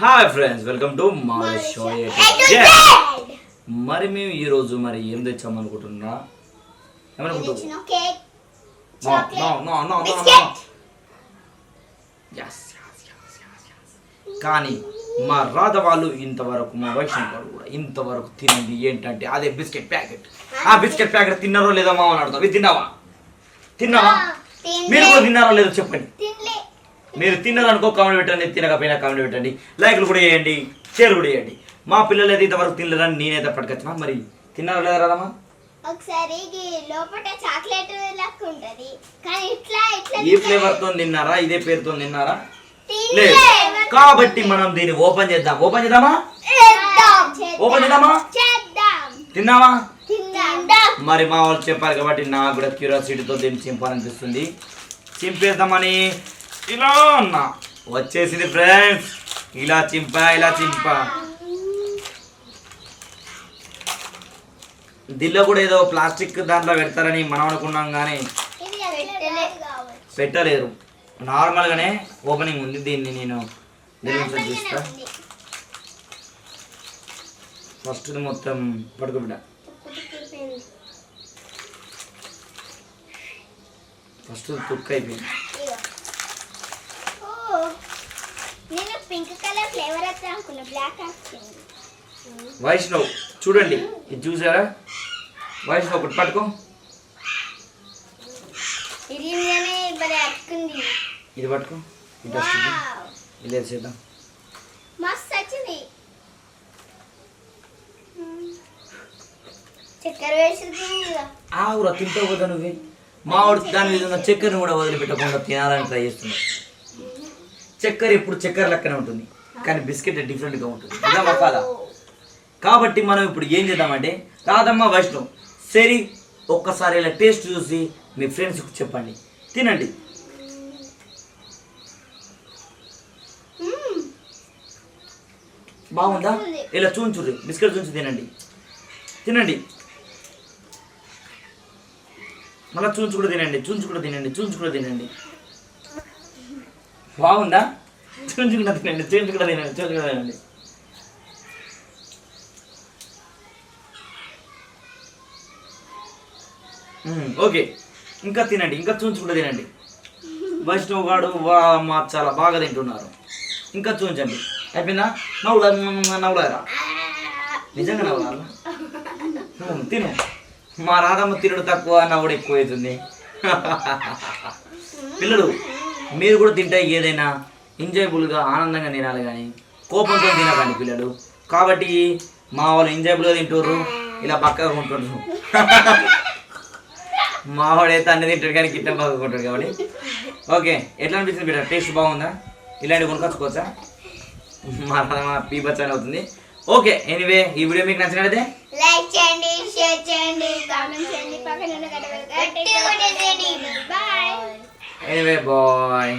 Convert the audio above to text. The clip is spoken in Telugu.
Hi friends, welcome to my show. మరి మేము ఈరోజు మరి ఏం తెచ్చామనుకుంటున్నా? కానీ మా రాధ వాళ్ళు ఇంతవరకు, మా వైష్ణవ్ కూడా ఇంతవరకు తినింది ఏంటంటే అదే బిస్కెట్ ప్యాకెట్. ఆ బిస్కెట్ ప్యాకెట్ తిన్నారో లేదో మా అని అడుగుతాం. తిన్నావా? మీరు కూడా తిన్నారో లేదో చెప్పండి. మీరు తిన్నారనుకో కామెంట్ పెట్టండి, తినకపోయినా కామెంట్ పెట్టండి, లైక్లు కూడా వేయండి, షేర్ కూడా వేయండి. మా పిల్లలు అయితే ఇంతవరకు తినలేదని నేనైతే పట్టుకొచ్చినా. మరి తిన్నారో లేదా రాదమ్మా? ఒకసారి లోపల చాక్లెట్ లెక్క ఉంటది, కానీ ఇట్లా ఈ ఫ్లేవర్ తో తిన్నారా? ఇదే పేరుతో తిన్నారా? లేదు. కాబట్టి మనం దీన్ని ఓపెన్ చేద్దాం. ఓపెన్ చేద్దామా? ఓపెన్ చేద్దామా? తిన్నామా? మరి మా వాళ్ళు చెప్పారు కాబట్టి నాకు కూడా క్యూరియాసిటీతో దీన్ని చింపాలనిపిస్తుంది. చింపేద్దామని ఇలా అన్నా వచ్చేసింది ఫ్రెండ్స్. ఇలా చింపా దీనిలో కూడా ఏదో ప్లాస్టిక్ దాంట్లో పెడతారని మనం అనుకున్నాం, కానీ పెట్టలేరు. నార్మల్గానే ఓపెనింగ్ ఉంది. దీన్ని నేను దీని చూస్తా. ఫస్ట్ మొత్తం పడుకోబిడ్డ. ఫస్ట్ తుక్క అయిపోయింది. నేను పింక్ కలర్ ఫ్లేవర్ వచ్చా అనుకున్నా, బ్లాక్ వచ్చింది. వైష్ణవ్ చూడండి, ఇది చూసారా? వైష్ణవ్ ఒకటి పట్టుకో. ఇది పట్టుకో. ఇది వస్తుంది. ఇది చేద్దాం. మస్త్ వచ్చింది. చక్కెర వేసింది. ఆవురా, తింటావు కదా నువ్వు. మావాడు దాని మీద ఉన్న చక్కెరని కూడా వదిలిపెట్టకుండా తినాలని ట్రై చేస్తున్నాడు. చక్కెర ఎప్పుడు చక్కెర లెక్కనే ఉంటుంది, కానీ బిస్కెట్ డిఫరెంట్గా ఉంటుంది. నిజమా కాదా? కాబట్టి మనం ఇప్పుడు ఏం చేద్దామంటే, రాధమ్మ, వైష్ణవ్ సరే ఒక్కసారి ఇలా టేస్ట్ చూసి మీ ఫ్రెండ్స్కి చెప్పండి, తినండి. బాగుందా? ఇలా చూంచుర్రి, బిస్కెట్ చూసి తినండి. మళ్ళీ చూంచు కూడా తినండి. బాగుందా? చూంచు కూడా తినండి. ఓకే, ఇంకా తినండి, ఇంకా చూంచు కూడా తినండి. వైష్ణవ్ గాడు మా చాలా బాగా తింటున్నారు. ఇంకా చూంచండి. అయిపోయిందా? నవ్వులారా, నిజంగా నవ్వులారా. తిను. మా రాధమ్మ తినడు తక్కువ, నవ్వుడు ఎక్కువ అవుతుంది. పిల్లలు మీరు కూడా తింటే ఏదైనా ఎంజాయబుల్గా ఆనందంగా తినాలి, కానీ కోపంతో తినకండి పిల్లలు. కాబట్టి మా వాళ్ళు ఎంజాయబుల్గా తింటుర్రు, ఇలా పక్కగా ఉంటుండ్రు. మా వాడైతే అన్ని తింటాడు, కానీ గిట్ట బాగా కొంటాడు. కాబట్టి ఓకే, ఎట్లా అనిపిస్తుంది బిడ్డ? టేస్ట్ బాగుందా? ఇలాంటి కొనుక్కొచ్చుకోవచ్చా? మా పీపచ్చాని అవుతుంది. ఓకే, ఎనీవే ఈ వీడియో మీకు నచ్చినట్లయితే లైక్ చేయండి, షేర్ చేయండి, కామెంట్ చేయండి, పక్కన ఉన్న గంట బెల్ కొట్టండి. బై. Anyway bye.